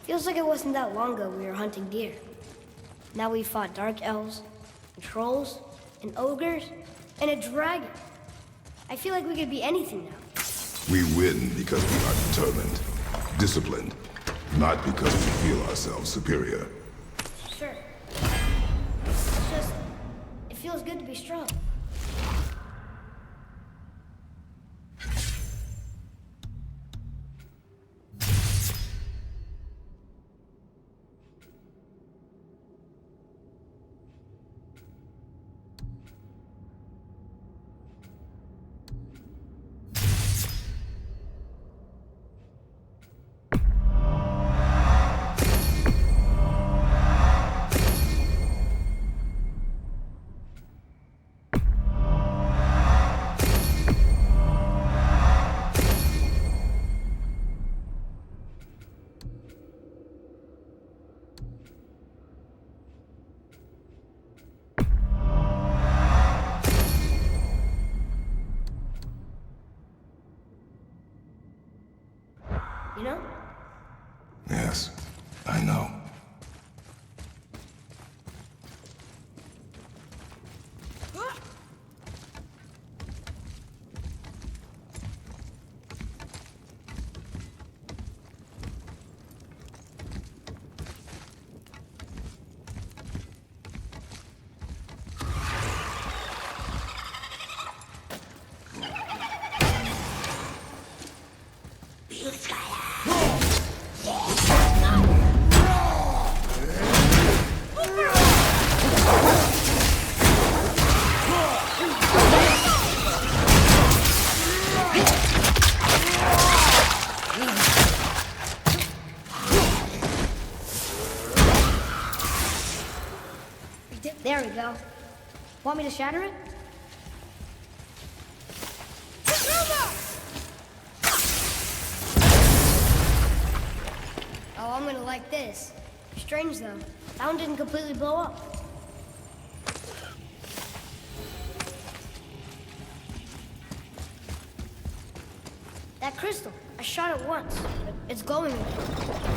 Feels like it wasn't that long ago we were hunting deer. Now we fought dark elves, and trolls, and ogres, and a dragon. I feel like we could be anything now. We win because we are determined, disciplined, not because we feel ourselves superior. Sure. It's just, it feels good to be strong. You know? Yes, I know. There we go. Want me to shatter it? Oh, I'm gonna like this. Strange though, that one didn't completely blow up. That crystal, I shot it once, but it's glowing again.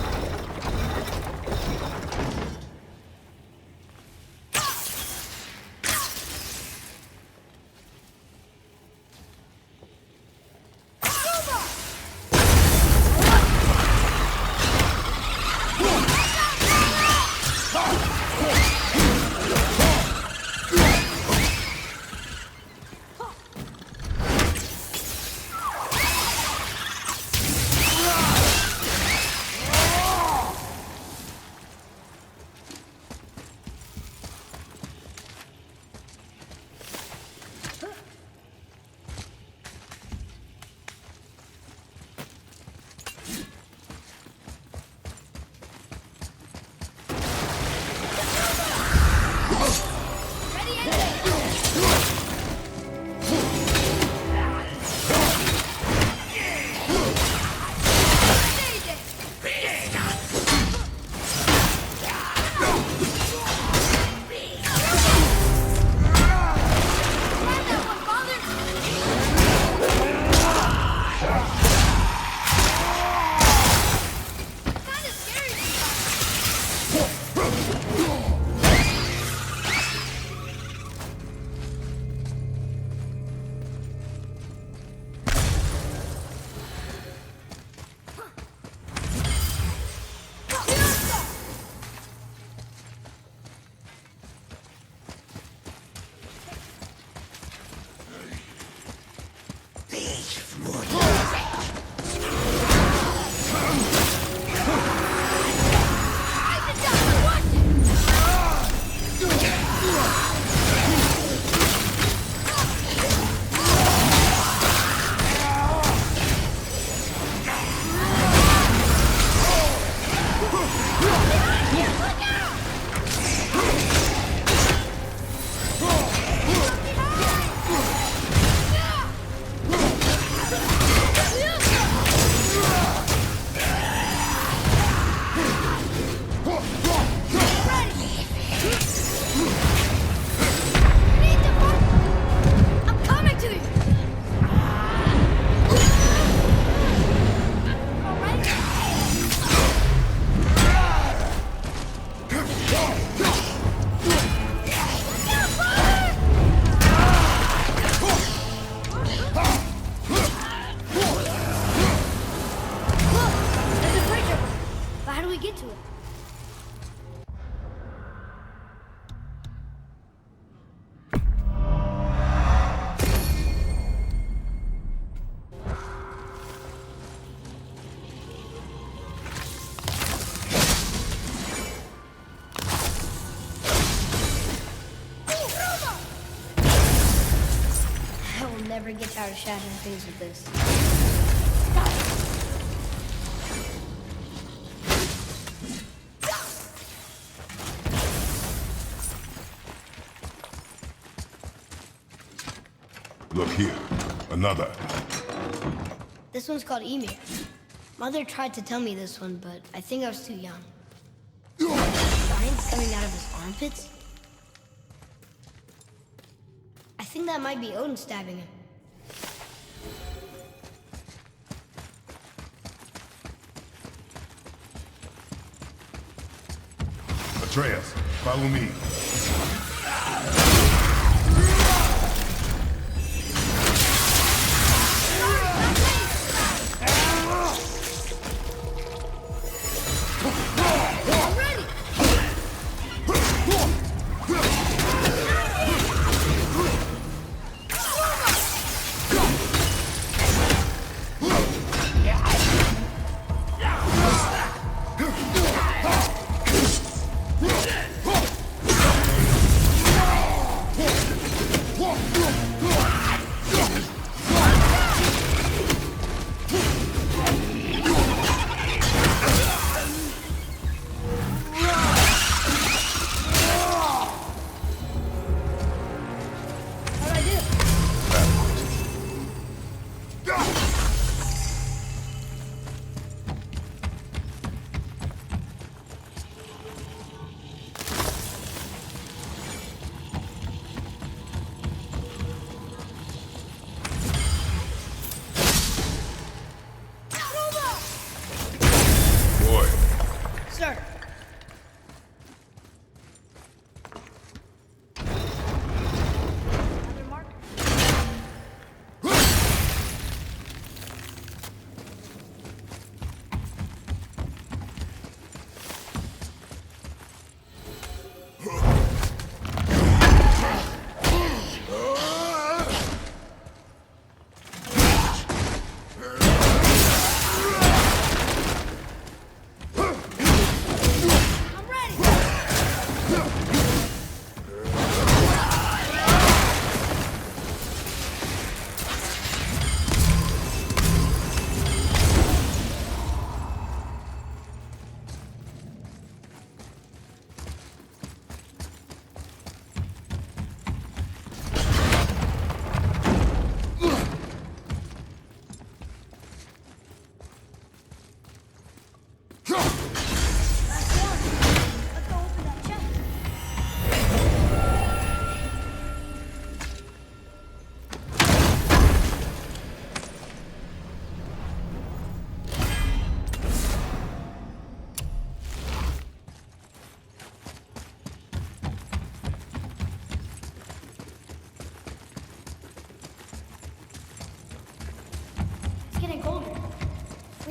to it. I will never get tired of shattering things with this. Look here. Another. This one's called Emir. Mother tried to tell me this one, but I think I was too young. Giants coming out of his armpits? I think that might be Odin stabbing him. Atreus, follow me.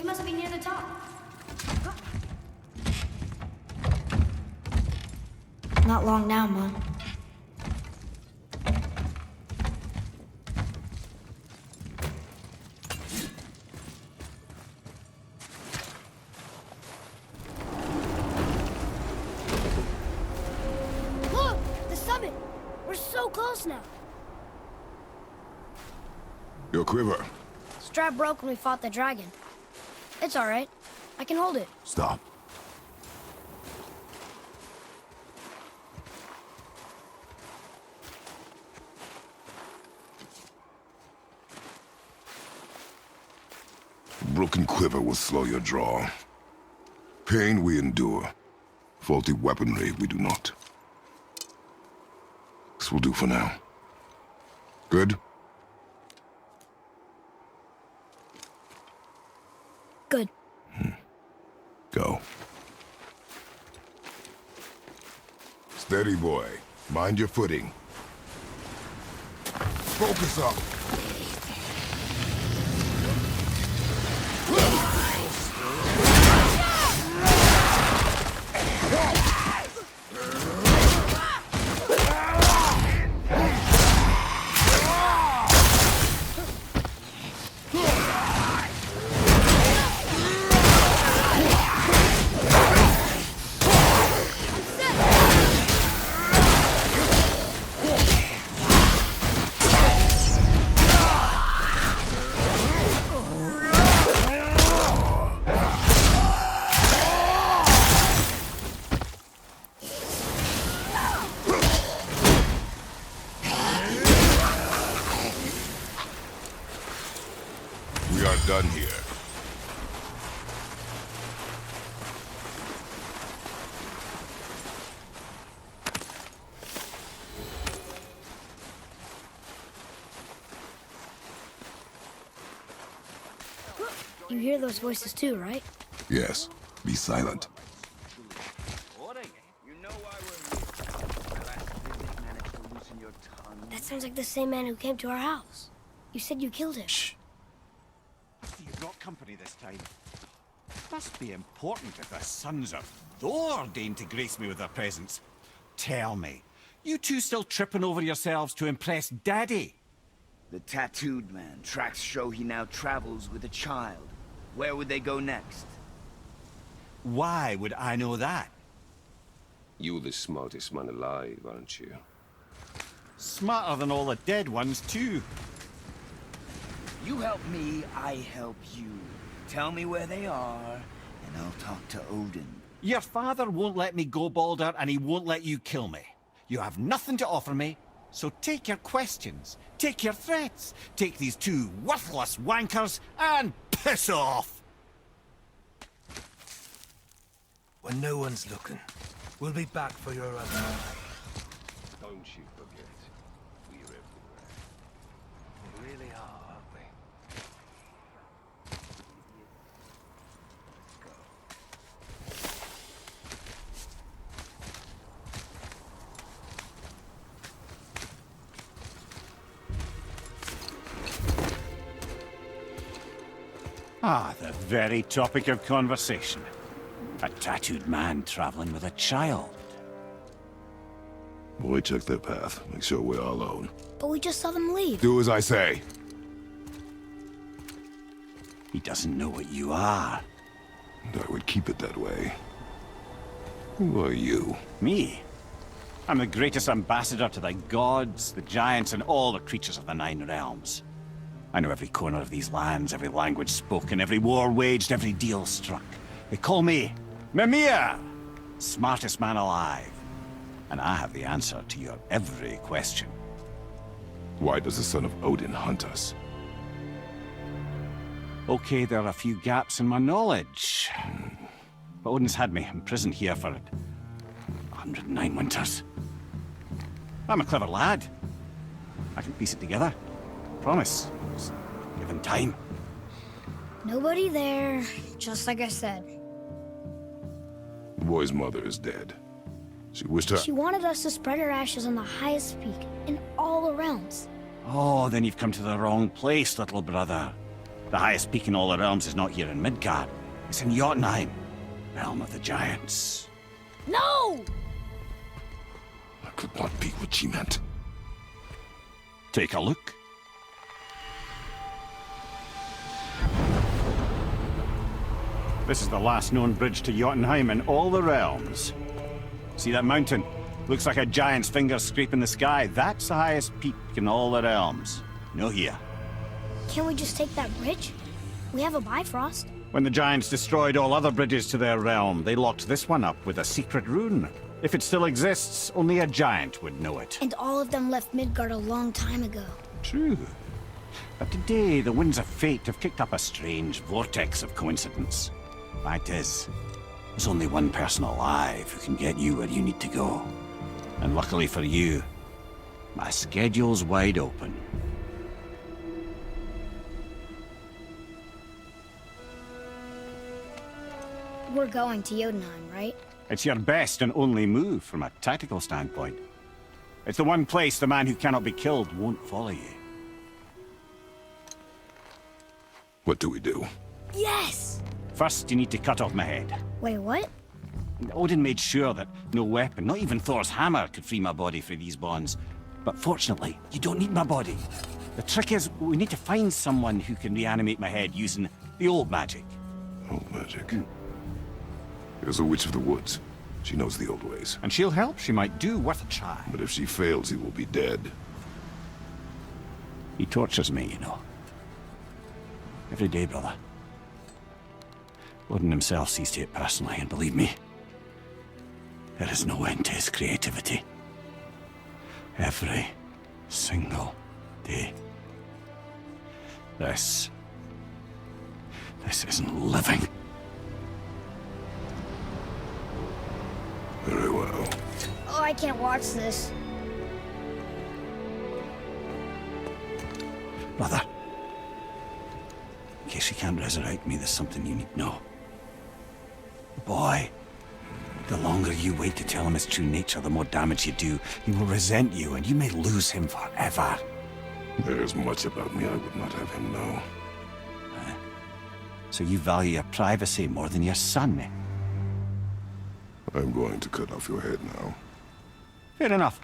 must be near the top. Not long now, Mom. Look! The summit! We're so close now. Your quiver. Strap broke when we fought the dragon. It's all right. I can hold it. Stop. Broken quiver will slow your draw. Pain we endure. Faulty weaponry we do not. This will do for now. Good? Good. Go. Steady, boy. Mind your footing. Focus up. We are done here. You hear those voices too, right? Yes. Be silent. That sounds like the same man who came to our house. You said you killed him. Shh. You've got company this time. Must be important if the sons of Thor deign to grace me with their presence. Tell me, you two still tripping over yourselves to impress Daddy? The tattooed man. Tracks show he now travels with a child. Where would they go next? Why would I know that? You're the smartest man alive, aren't you? Smarter than all the dead ones, too. You help me, I help you. Tell me where they are, and I'll talk to Odin. Your father won't let me go, Balder, and he won't let you kill me. You have nothing to offer me, so take your questions, take your threats, take these two worthless wankers, and piss off! When no one's looking, we'll be back for your other. Don't you forget, we're everywhere. We really are, aren't we? Ah, the very topic of conversation. A tattooed man traveling with a child. Boy, check their path. Make sure we're all alone. But we just saw them leave. Do as I say. He doesn't know what you are. And I would keep it that way. Who are you? Me? I'm the greatest ambassador to the gods, the giants, and all the creatures of the Nine Realms. I know every corner of these lands, every language spoken, every war waged, every deal struck. They call me Mimir, smartest man alive. And I have the answer to your every question. Why does the son of Odin hunt us? Okay, there are a few gaps in my knowledge. But Odin's had me imprisoned here for 109 winters. I'm a clever lad. I can piece it together. Promise. Just give him time. Nobody there, just like I said. The boy's mother is dead. She wished her... She wanted us to spread her ashes on the highest peak in all the realms. Oh, then you've come to the wrong place, little brother. The highest peak in all the realms is not here in Midgard. It's in Jotunheim, realm of the giants. No! That could not be what she meant. Take a look. This is the last known bridge to Jotunheim in all the realms. See that mountain? Looks like a giant's finger scraping the sky. That's the highest peak in all the realms. No here. Can't we just take that bridge? We have a Bifrost. When the giants destroyed all other bridges to their realm, they locked this one up with a secret rune. If it still exists, only a giant would know it. And all of them left Midgard a long time ago. True. But today, the winds of fate have kicked up a strange vortex of coincidence. Fact is, there's only one person alive who can get you where you need to go. And luckily for you, my schedule's wide open. We're going to Jotunheim, right? It's your best and only move from a tactical standpoint. It's the one place the man who cannot be killed won't follow you. What do we do? Yes! First, you need to cut off my head. Wait, what? Odin made sure that no weapon, not even Thor's hammer, could free my body from these bonds. But fortunately, you don't need my body. The trick is, we need to find someone who can reanimate my head using the old magic. Old magic. There's a witch of the woods. She knows the old ways. And she'll help. She might do worth a try. But if she fails, he will be dead. He tortures me, you know. Every day, brother. Odin himself sees to it personally, and believe me, there is no end to his creativity. Every single day. This This isn't living. Very well. Oh, I can't watch this. Mother, in case you can't resurrect me, there's something you need to know. Boy, the longer you wait to tell him his true nature, the more damage you do. He will resent you, and you may lose him forever. There is much about me I would not have him know. So you value your privacy more than your son, eh? I'm going to cut off your head now. Fair enough.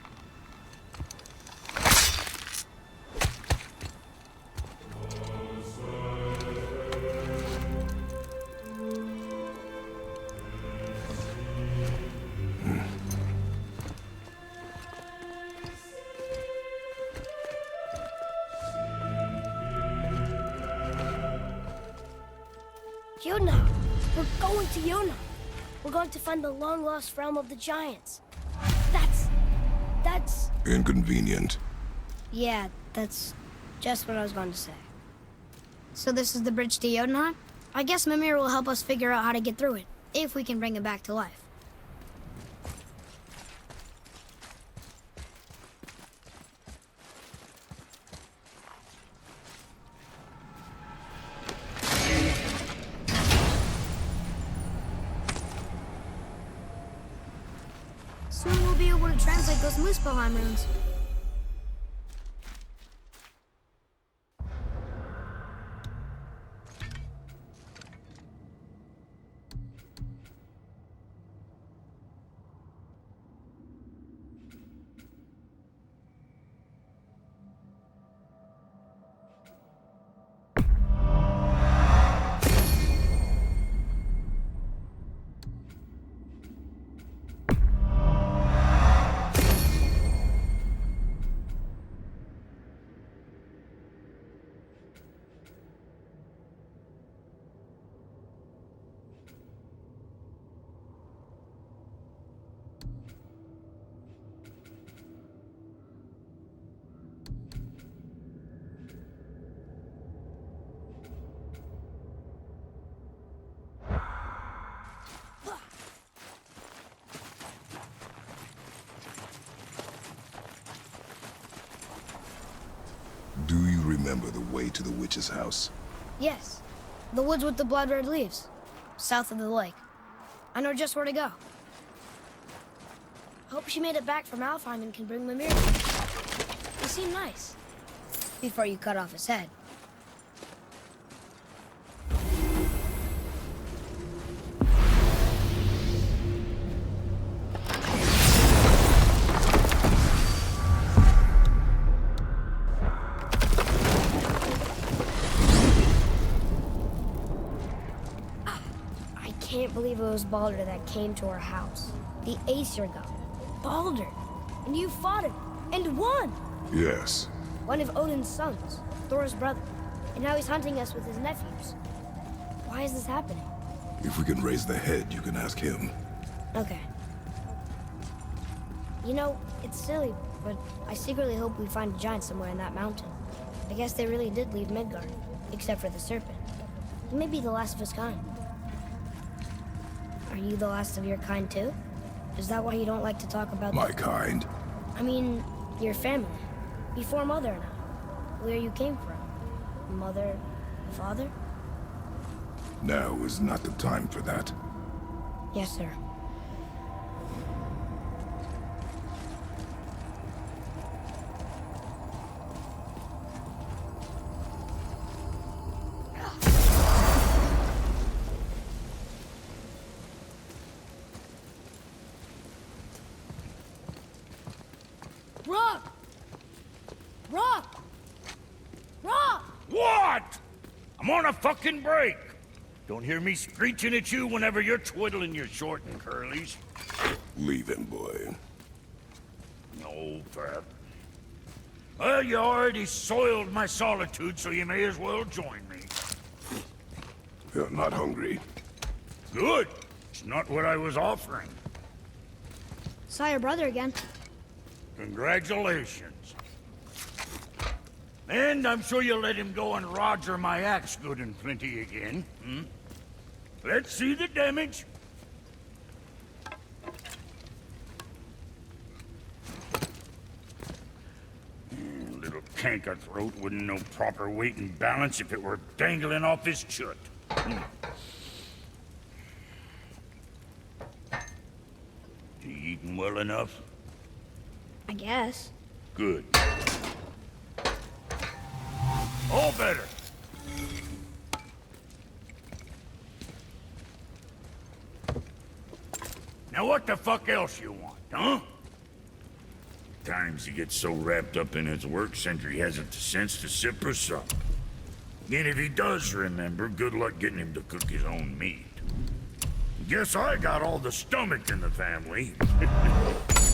Yona! We're going to Yona! We're going to find the long-lost realm of the giants. That's... Inconvenient. Yeah, that's just what I was going to say. So this is the bridge to Jotunheim? I guess Mimir will help us figure out how to get through it, if we can bring him back to life. Soon we'll be able to translate those Muspelheim runes. Do you remember the way to the witch's house? Yes, the woods with the blood-red leaves, south of the lake. I know just where to go. Hope she made it back from Alfheim and can bring Mimir. He seemed nice. Before you cut off his head. I can't believe it was Baldur that came to our house. The Aesir god. Baldur! And you fought him, and won! Yes. One of Odin's sons, Thor's brother. And now he's hunting us with his nephews. Why is this happening? If we can raise the head, you can ask him. Okay. You know, it's silly, but I secretly hope we find a giant somewhere in that mountain. I guess they really did leave Midgard, except for the serpent. He may be the last of his kind. Are you the last of your kind too? Is that why you don't like to talk about My kind? I mean, your family. Before Mother and I. Where you came from. Mother, father? Now is not the time for that. Yes, sir. Rock! Rock! Rock! What? I'm on a fucking break. Don't hear me screeching at you whenever you're twiddling your short and curlies. Leave him, boy. No, Fab. Well, you already soiled my solitude, so you may as well join me. You're not hungry. Good. It's not what I was offering. Saw your brother again. Congratulations. And I'm sure you'll let him go and roger my axe good and plenty again. Hmm? Let's see the damage. Little canker throat wouldn't know proper weight and balance if it were dangling off his chut. You eating well enough? I guess. Good. All better. Now what the fuck else you want, huh? Times he gets so wrapped up in his work, Sentry hasn't the sense to sip or sup. And if he does remember, good luck getting him to cook his own meat. Guess I got all the stomach in the family.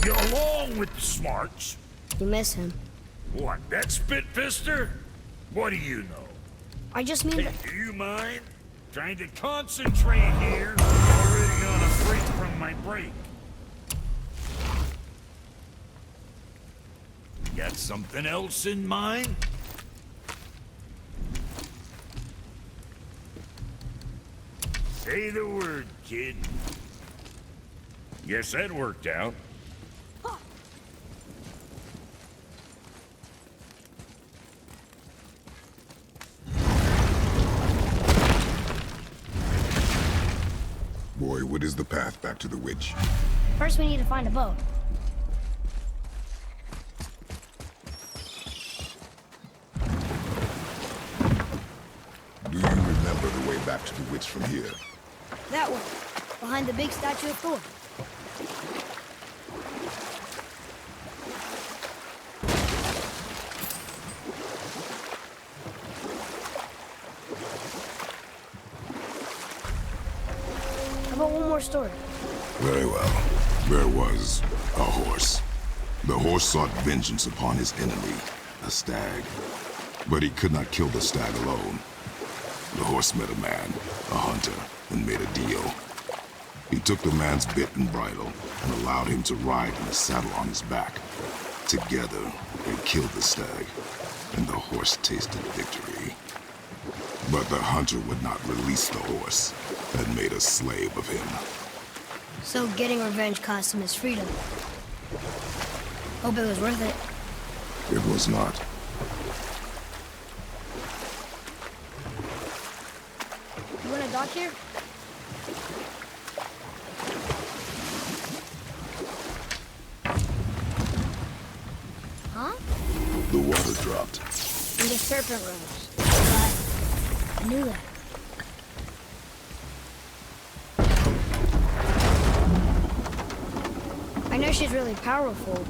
Get along with the smarts. You miss him. What, that spit-fister? What do you know? I just mean Hey, that... do you mind? Trying to concentrate here. Already on a break from my break. Got something else in mind? Say the word, kid. Guess that worked out. Boy, what is the path back to the witch? First, we need to find a boat. Do you remember the way back to the witch from here? That way, behind the big statue of Thor. How about one more story? Very well. There was a horse. The horse sought vengeance upon his enemy, a stag. But he could not kill the stag alone. The horse met a man, a hunter, and made a deal. He took the man's bit and bridle and allowed him to ride in a saddle on his back. Together, they killed the stag, and the horse tasted victory. But the hunter would not release the horse and made a slave of him. So getting revenge cost him his freedom. Hope it was worth it. It was not. You want to dock here? Huh? The water dropped. And the serpent rose. I knew that. I know she's really powerful,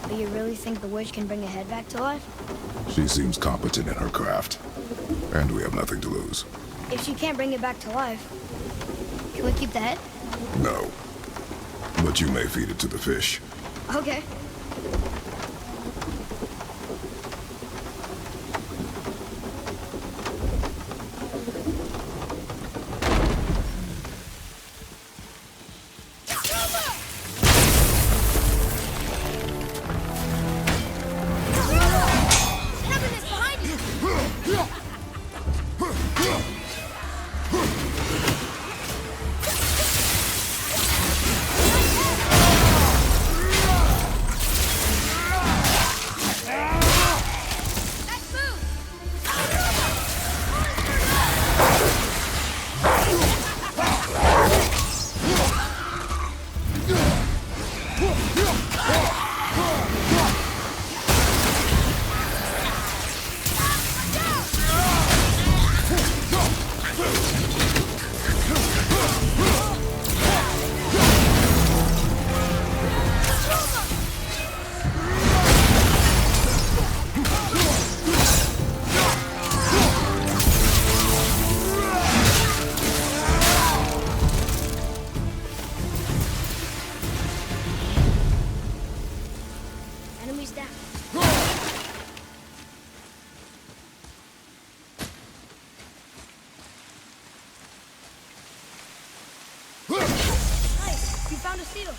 but you really think the witch can bring a head back to life? She seems competent in her craft, and we have nothing to lose. If she can't bring it back to life, can we keep the head? No. But you may feed it to the fish. Okay. Enemies down. Nice, you found a seal.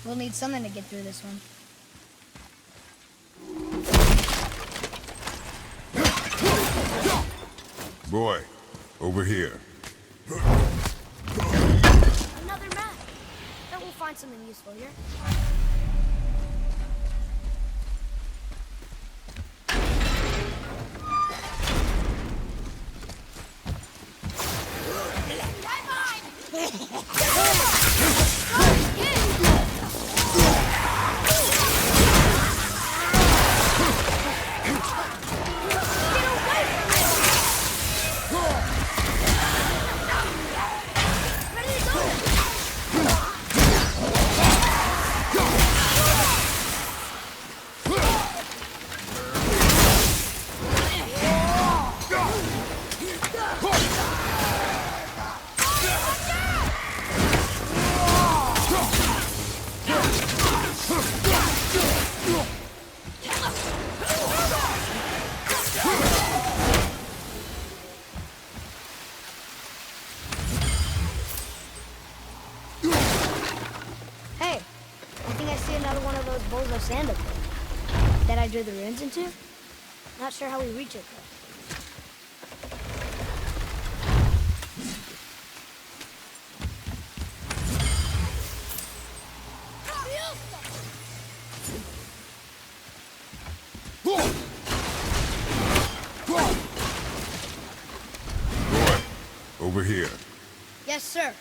We'll need something to get through this one. Boy, over here. Another map. Bet we'll find something useful here. Sand up there that I drew the runes into. Not sure how we reach it though. Boy, over here. Yes, sir.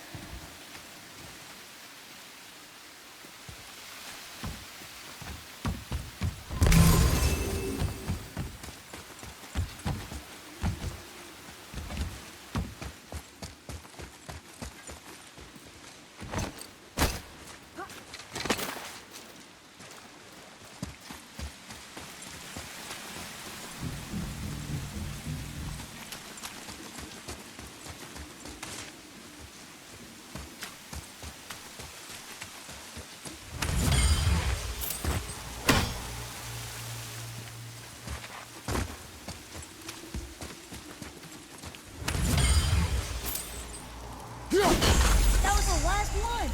That was the last one.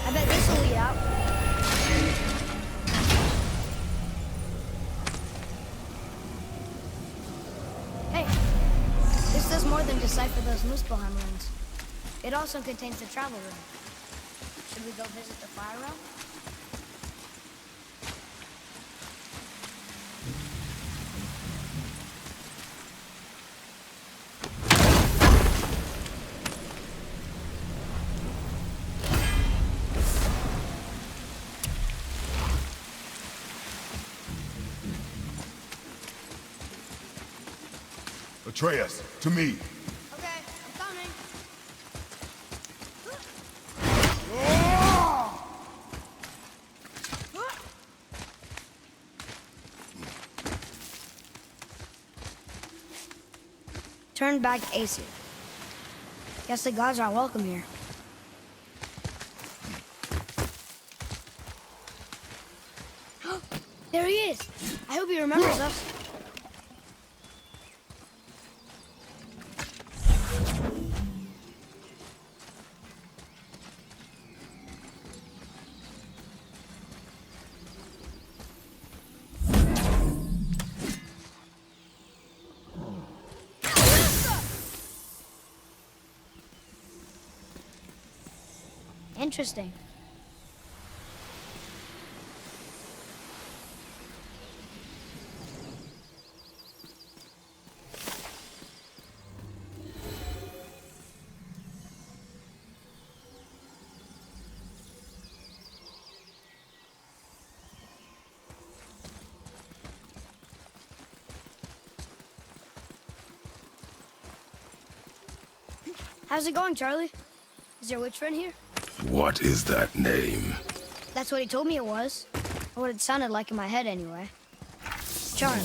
I bet this will lead out. Hey, this does more than decipher those Muspelheim runes. It also contains the travel rune. Should we go visit the fire realm? Atreus, to me. Okay, I'm coming. Turn back Aesir. Guess the gods are welcome here. There he is. I hope he remembers us. Interesting. How's it going, Charlie? Is your witch friend here? What is that name? That's what he told me it was. Or what it sounded like in my head, anyway. Charlie.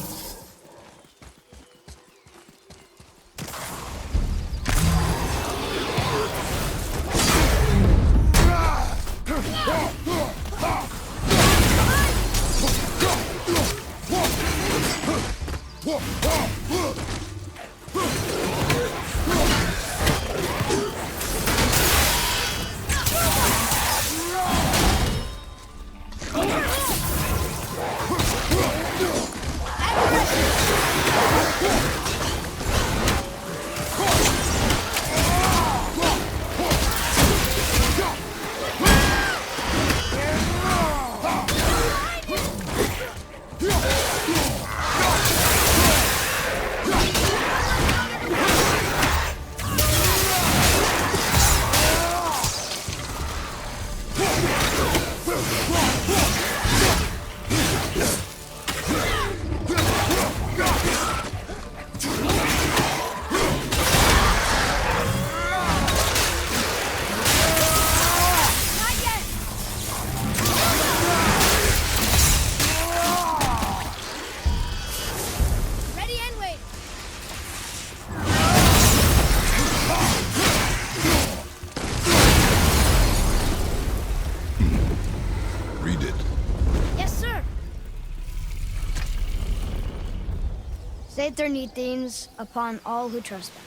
Save their neat themes upon all who trespass.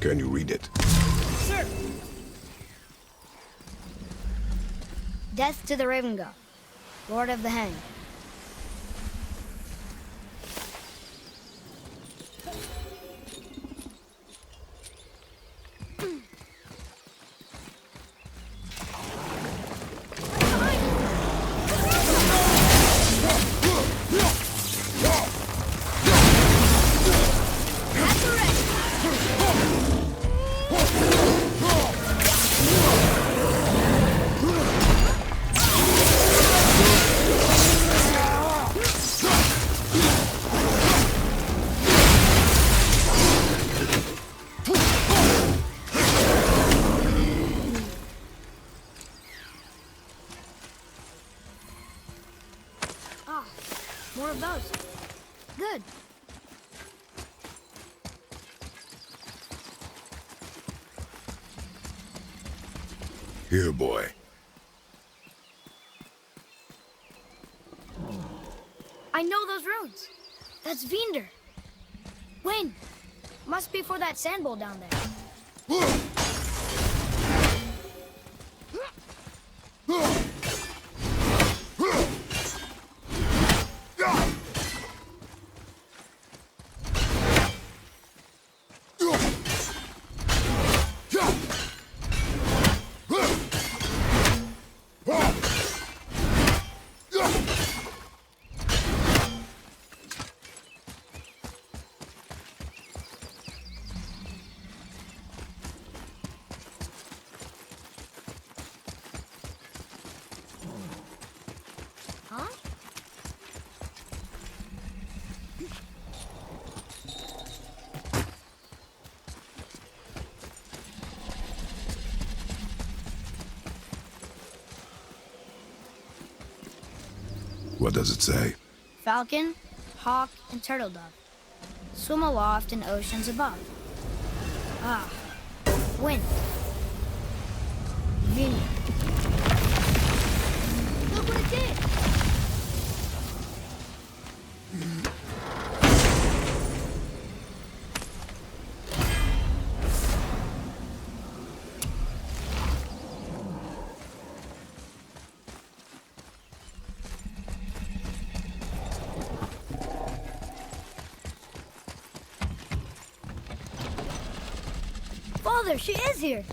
Can you read it? Sir! Death to the Raven God, Lord of the Hanged. More of those. Good. Here, boy. I know those runes. That's Vinder. When? Must be for that sand bowl down there. Huh? What does it say? Falcon, hawk, and turtle dove swim aloft in oceans above. Ah, wind. Vineyard. Look what it did! Father, she is here!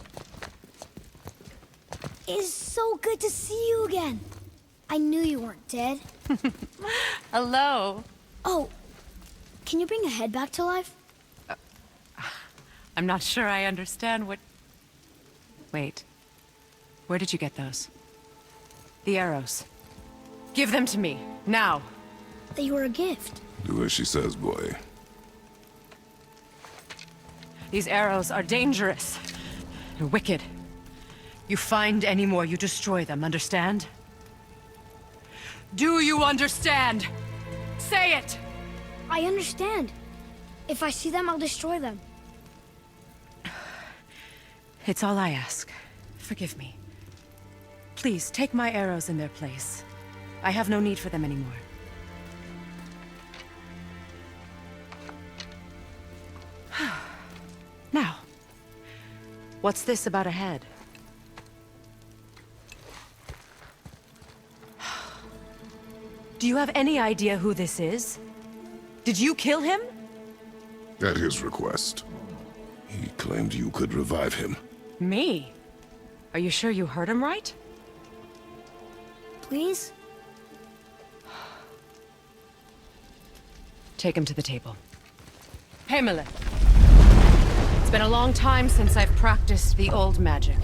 It's so good to see you again. I knew you weren't dead. Hello. Oh, can you bring a head back to life? I'm not sure I understand what... Wait. Where did you get those? The arrows. Give them to me, now. They were a gift. Do as she says, boy. These arrows are dangerous. They're wicked. You find any more, you destroy them, understand? Do you understand? Say it! I understand. If I see them, I'll destroy them. It's all I ask. Forgive me. Please, take my arrows in their place. I have no need for them anymore. Now, what's this about a head? Do you have any idea who this is? Did you kill him? At his request. He claimed you could revive him. Me? Are you sure you heard him right? Please? Take him to the table. Pamela. It's been a long time since I've practiced the old magic.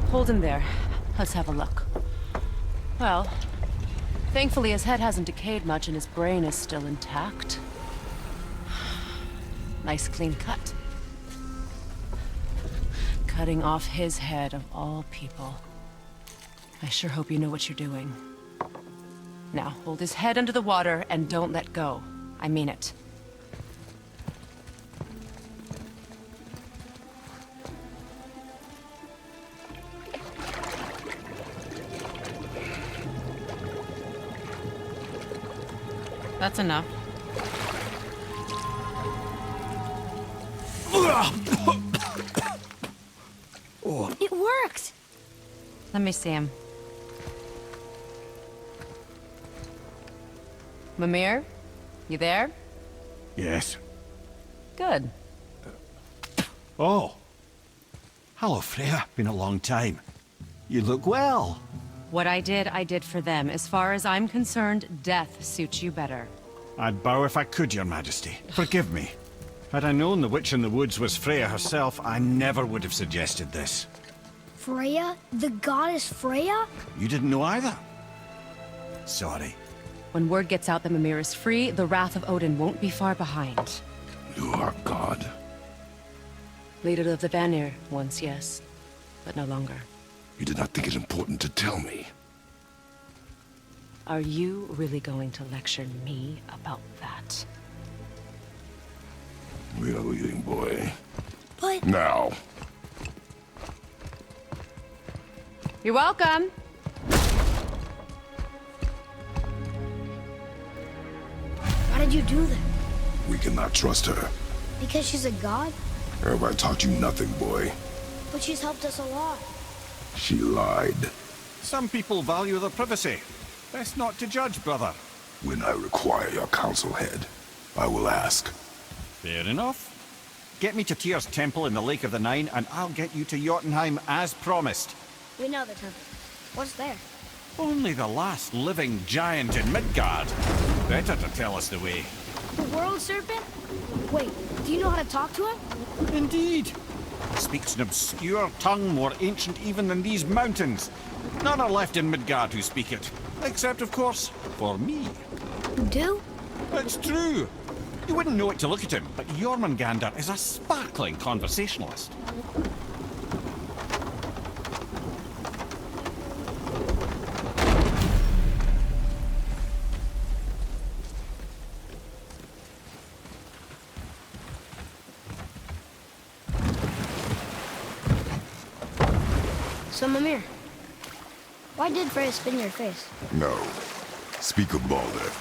Hold him there. Let's have a look. Well, thankfully his head hasn't decayed much and his brain is still intact. Nice clean cut. Cutting off his head of all people. I sure hope you know what you're doing. Now, hold his head under the water and don't let go. I mean it. That's enough. It worked! Let me see him. Mimir? You there? Yes. Good. Oh. Hello, Freya. Been a long time. You look well. What I did for them. As far as I'm concerned, death suits you better. I'd bow if I could, Your Majesty. Forgive me. Had I known the witch in the woods was Freya herself, I never would have suggested this. Freya? The goddess Freya? You didn't know either? Sorry. When word gets out that Mimir is free, the wrath of Odin won't be far behind. You are God. Leader of the Vanir, once yes, but no longer. You did not think it important to tell me. Are you really going to lecture me about that? We are leaving, boy. But... Now. You're welcome. Why did you do that? We cannot trust her. Because she's a god? Have I taught you nothing, boy? But she's helped us a lot. She lied. Some people value their privacy. Best not to judge, brother. When I require your counsel head, I will ask. Fair enough. Get me to Tyr's temple in the Lake of the Nine, and I'll get you to Jotunheim as promised. We know the temple. What's there? Only the last living giant in Midgard. Better to tell us the way. The world serpent? Wait, do you know how to talk to him? Indeed. Speaks an obscure tongue more ancient even than these mountains. None are left in Midgard who speak it. Except, of course, for me. You do? It's true. You wouldn't know it to look at him, but Jormungandr is a sparkling conversationalist. So, Mimir, why did Freya spin your face? No. Speak of Baldur.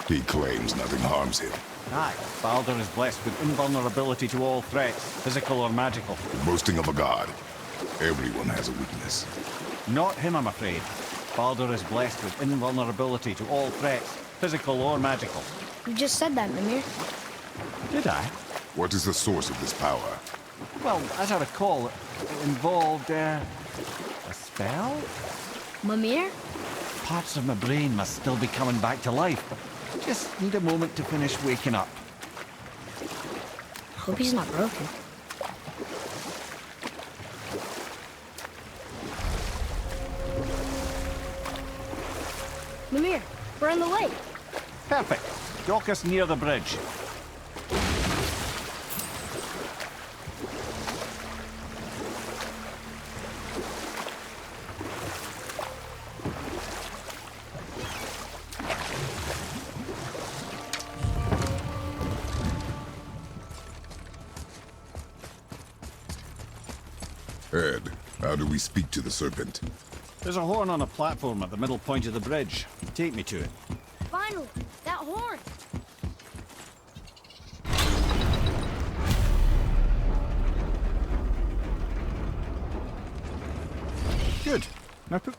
He claims nothing harms him. Aye, Baldur is blessed with invulnerability to all threats, physical or magical. Boasting of a god. Everyone has a weakness. Not him, I'm afraid. Baldur is blessed with invulnerability to all threats, physical or magical. You just said that, Mimir. Did I? What is the source of this power? Well, as I recall, it involved, a spell? Mimir? Parts of my brain must still be coming back to life. Just need a moment to finish waking up. Hope he's not broken. Mimir, we're in the lake. Perfect. Dock us near the bridge. Ed, how do we speak to the serpent? There's a horn on a platform at the middle point of the bridge. Take me to it. Finally, that horn. Good. Now put...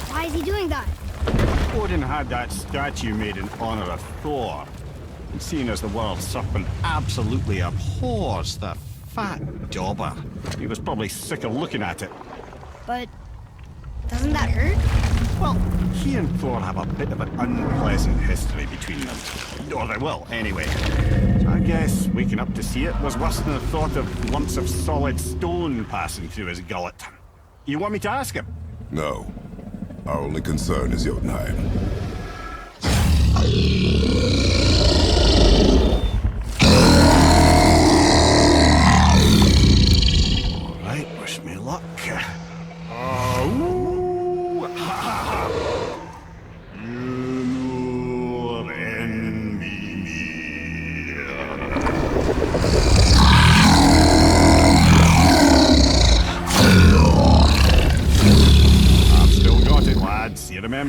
Why is he doing that? Odin had that statue made in honor of Thor. And seeing as the world serpent absolutely abhors the fat dauber, he was probably sick of looking at it. But doesn't that hurt? Well, he and Thor have a bit of an unpleasant history between them. Or they will, anyway. So I guess waking up to see it was worse than the thought of lumps of solid stone passing through his gullet. You want me to ask him? No. Our only concern is Jotunheim.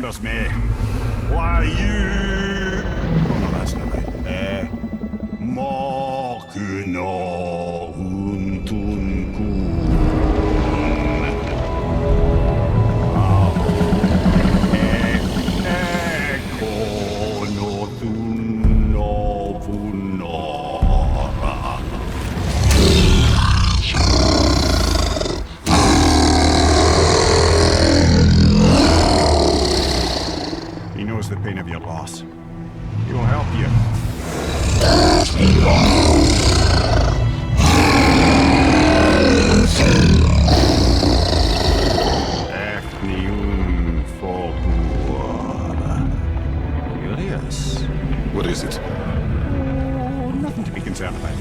remembers me. Why you... Oh no, that's not right. Mokuno Huntunkun. Eko no Tunno Punora. He knows the pain of your loss. He will help you. Curious. What is it? Oh, nothing to be concerned about.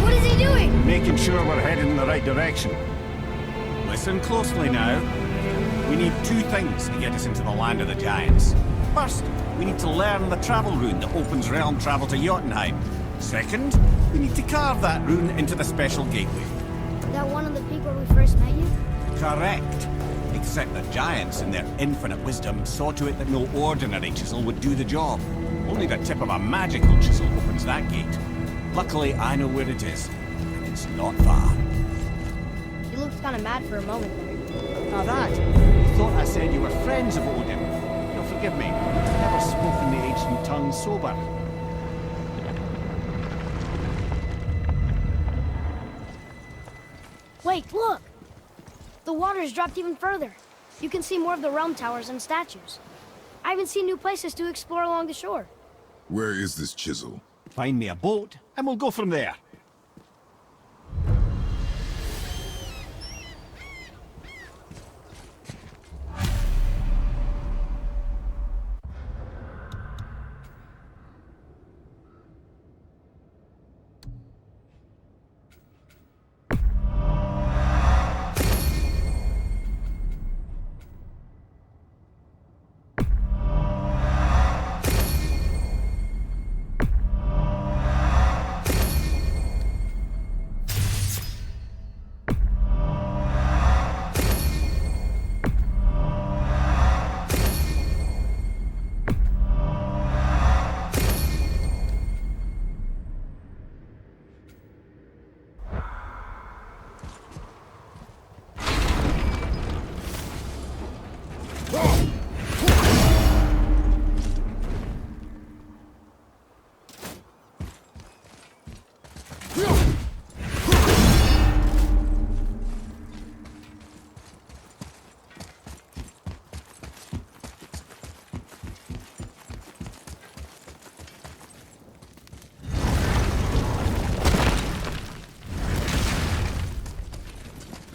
What is he doing? Making sure we're heading in the right direction. Listen closely now. We need two things to get us into the land of the giants. First, we need to learn the travel rune that opens realm travel to Jotunheim. Second, we need to carve that rune into the special gateway. That one on the peak where we first met you? Correct. Except the giants, in their infinite wisdom, saw to it that no ordinary chisel would do the job. Only the tip of a magical chisel opens that gate. Luckily, I know where it is, and it's not far. You looked kind of mad for a moment there. Now that, you thought I said you were friends of Odin. You'll forgive me. I've never spoken the ancient tongue sober. Wait, look! The water's dropped even further. You can see more of the realm towers and statues. I even see new places to explore along the shore. Where is this chisel? Find me a boat, and we'll go from there.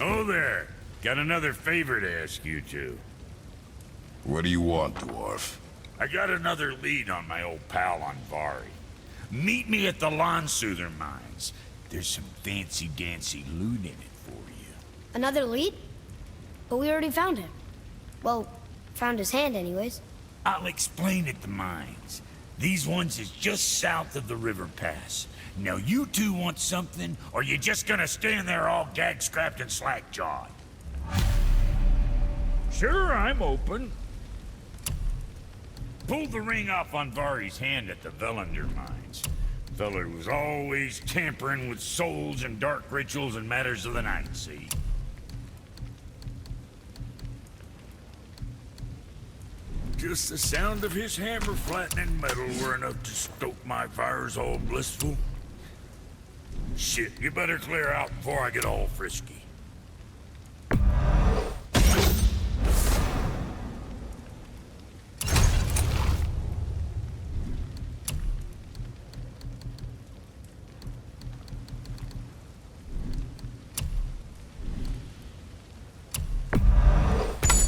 Oh there. Got another favor to ask you two. What do you want, dwarf? I got another lead on my old pal on Vari. Meet me at the Lawnsoother mines. There's some fancy-dancy loot in it for you. Another lead? But we already found him. Well, found his hand anyways. I'll explain at the mines. These ones is just south of the river pass. Now you two want something, or you just gonna stand there all gag-scrapped and slack-jawed? Sure, I'm open. Pulled the ring off on Vari's hand at the Velander mines. Feller was always tampering with souls and dark rituals and matters of the night, see? Just the sound of his hammer flattening metal were enough to stoke my fires all blissful. Shit, you better clear out before I get all frisky.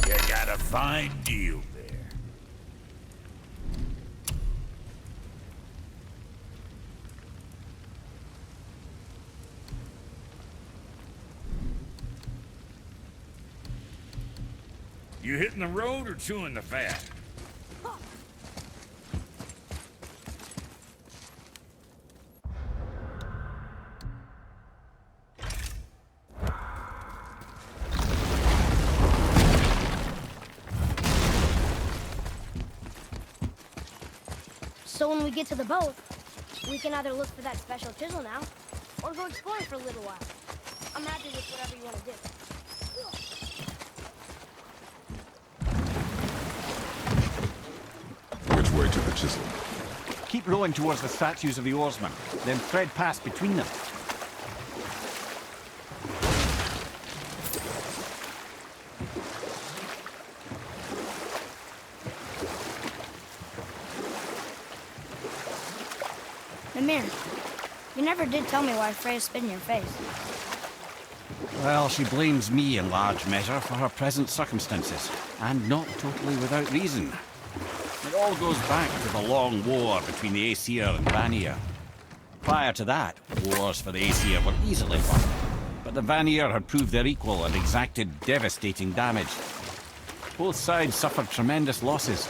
You got a fine deal there. You hitting the road or chewing the fat? So when we get to the boat, we can either look for that special chisel now, or go exploring for a little while. I'm happy with whatever you want to do. Which way to the chisel? Keep rowing towards the statues of the oarsmen, then thread past between them. Mimir, you never did tell me why Freya spit in your face. Well, she blames me in large measure for her present circumstances, and not totally without reason. It all goes back to the long war between the Aesir and Vanir. Prior to that, wars for the Aesir were easily won, but the Vanir had proved their equal and exacted devastating damage. Both sides suffered tremendous losses,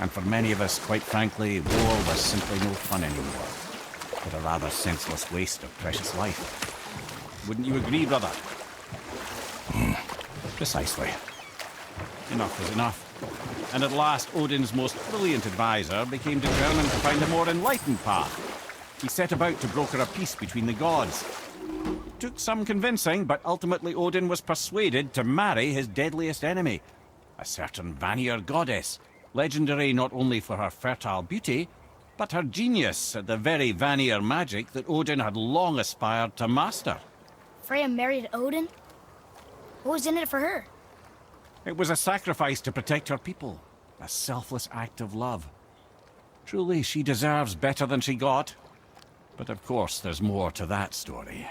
and for many of us, quite frankly, war was simply no fun anymore, but a rather senseless waste of precious life. Wouldn't you agree, brother? Precisely. Enough was enough. And at last, Odin's most brilliant advisor became determined to find a more enlightened path. He set about to broker a peace between the gods. It took some convincing, but ultimately Odin was persuaded to marry his deadliest enemy, a certain Vanir goddess, legendary not only for her fertile beauty, but her genius at the very Vanir magic that Odin had long aspired to master. Freya married Odin? What was in it for her? It was a sacrifice to protect her people, a selfless act of love. Truly, she deserves better than she got. But of course, there's more to that story.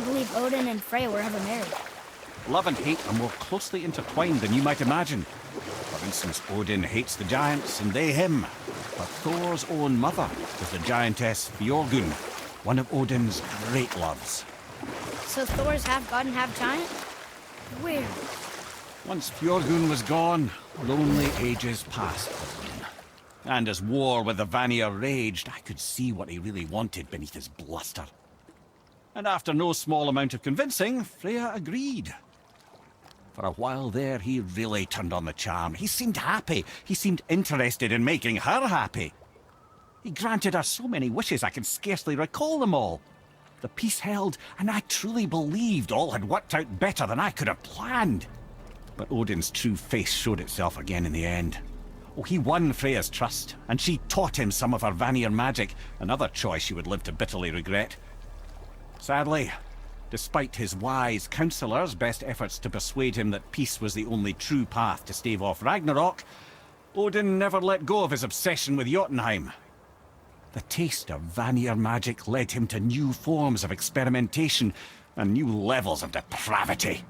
can't believe Odin and Freya were ever married. Love and hate are more closely intertwined than you might imagine. For instance, Odin hates the giants and they him. But Thor's own mother was the giantess Fjorgun, one of Odin's great loves. So Thor's half god and half giant? Weird. Once Fjorgun was gone, lonely ages passed for him. And as war with the Vanir raged, I could see what he really wanted beneath his bluster. And after no small amount of convincing, Freya agreed. For a while there, he really turned on the charm. He seemed happy. He seemed interested in making her happy. He granted her so many wishes I can scarcely recall them all. The peace held, and I truly believed all had worked out better than I could have planned. But Odin's true face showed itself again in the end. Oh, he won Freya's trust, and she taught him some of her Vanir magic, another choice she would live to bitterly regret. Sadly, despite his wise counselors' best efforts to persuade him that peace was the only true path to stave off Ragnarok, Odin never let go of his obsession with Jotunheim. The taste of Vanir magic led him to new forms of experimentation and new levels of depravity.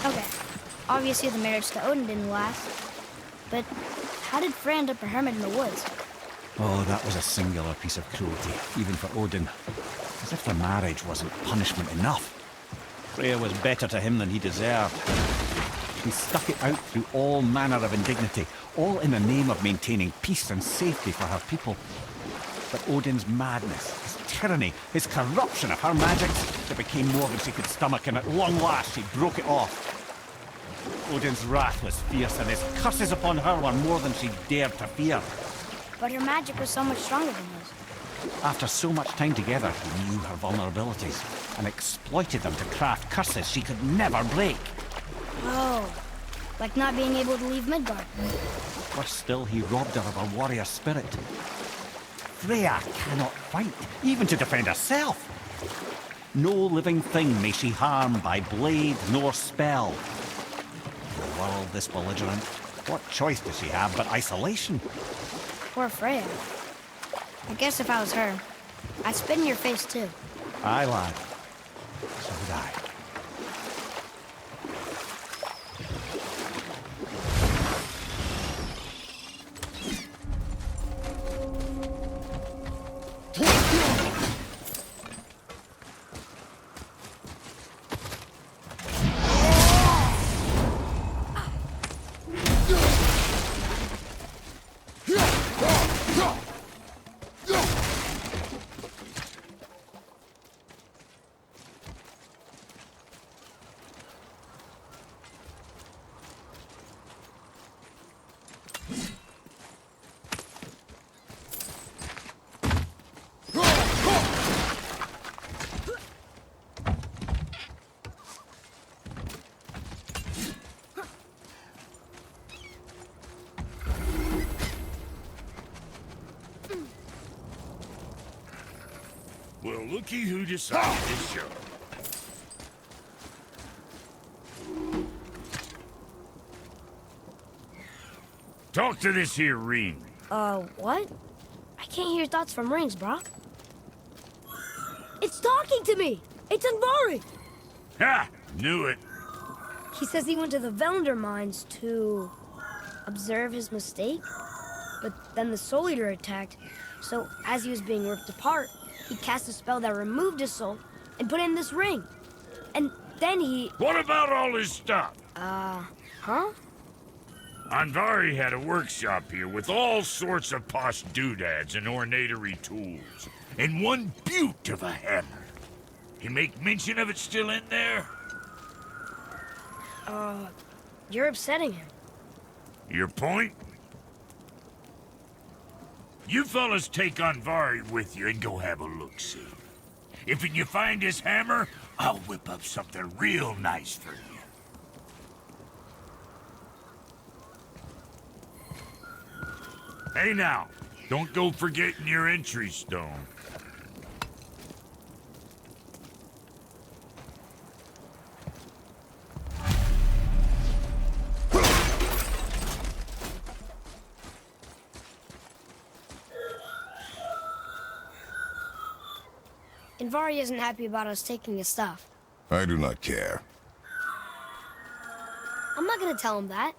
Okay, obviously the marriage to Odin didn't last. But how did Frey end up a hermit in the woods? Oh, that was a singular piece of cruelty, even for Odin. As if the marriage wasn't punishment enough. Freya was better to him than he deserved. She stuck it out through all manner of indignity, all in the name of maintaining peace and safety for her people. But Odin's madness, his tyranny, his corruption of her magics, it became more than she could stomach, and at long last she broke it off. Odin's wrath was fierce, and his curses upon her were more than she dared to fear. But her magic was so much stronger than his. After so much time together, he knew her vulnerabilities, and exploited them to craft curses she could never break. Oh, like not being able to leave Midgard. Worse still, he robbed her of her warrior spirit. Freya cannot fight, even to defend herself. No living thing may she harm by blade nor spell. The world this belligerent, what choice does she have but isolation? Poor Freya. I guess if I was her, I'd spit in your face too. Aye, lad. So would I. Well, looky who decided to show. Talk to this here ring. What? I can't hear thoughts from rings, bro. It's talking to me! It's Andvari! Ha! Knew it. He says he went to the Velnder mines to observe his mistake, but then the Soul Eater attacked, so as he was being ripped apart, he cast a spell that removed his soul and put in this ring. And then he... What about all his stuff? Huh? Andvari had a workshop here with all sorts of posh doodads and ornatery tools, and one beaut of a hammer. You make mention of it still in there? You're upsetting him. Your point? You fellas take Andvari with you and go have a look-see. If you find his hammer, I'll whip up something real nice for you. Hey now, don't go forgetting your entry stone. Andvari isn't happy about us taking his stuff. I do not care. I'm not gonna tell him that.